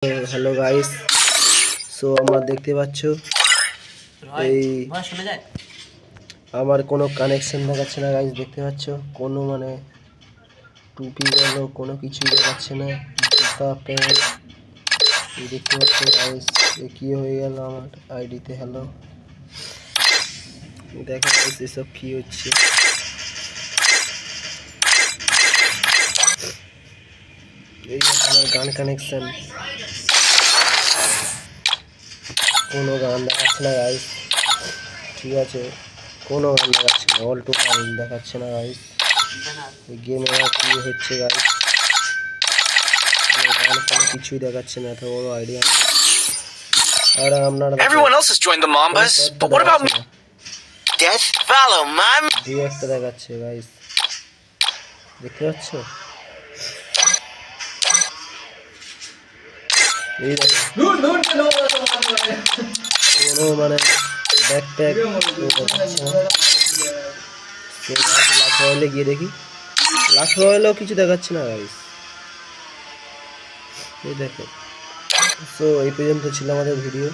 Hello guys, so আমরা দেখতে পাচ্ছ এই আমার কোনো কানেকশন দেখাচ্ছে না গাইস। দেখতে পাচ্ছ কোনো মানে টুপি বলো কোনো কিছুই দেখাচ্ছে না। জুতা প্যান্ট দেখতে পাচ্ছ গাইস, কি হয়ে গেল আমার আইডিতে। হ্যালো দেখো গাইস এসব কি হচ্ছে। এই আমার গান কানেকশন, কোনো গান দেখাচ্ছে না গাইস। ঠিক আছে, কোনো গান দেখাচ্ছে না, অল্টো গান দেখাচ্ছে না গাইস। গেমে কি হচ্ছে গাইস, গান কোনো কিছুই দেখাচ্ছে না। এত বড় আইডিয়া। আর আপনারা Everyone else has joined the Mambas, but what about me? Death? Follow my... দু একটা দেখাচ্ছে গাইস, দেখতে পাচ্ছ? এই দেখো কোনো মানে ব্যাকপ্যাক লাখ রয়েলে গিয়ে দেখি, লাখ রয়েলেও কিছু দেখাচ্ছে না গাইস। এই দেখো। সো এই পর্যন্ত ছিল আমাদের ভিডিও।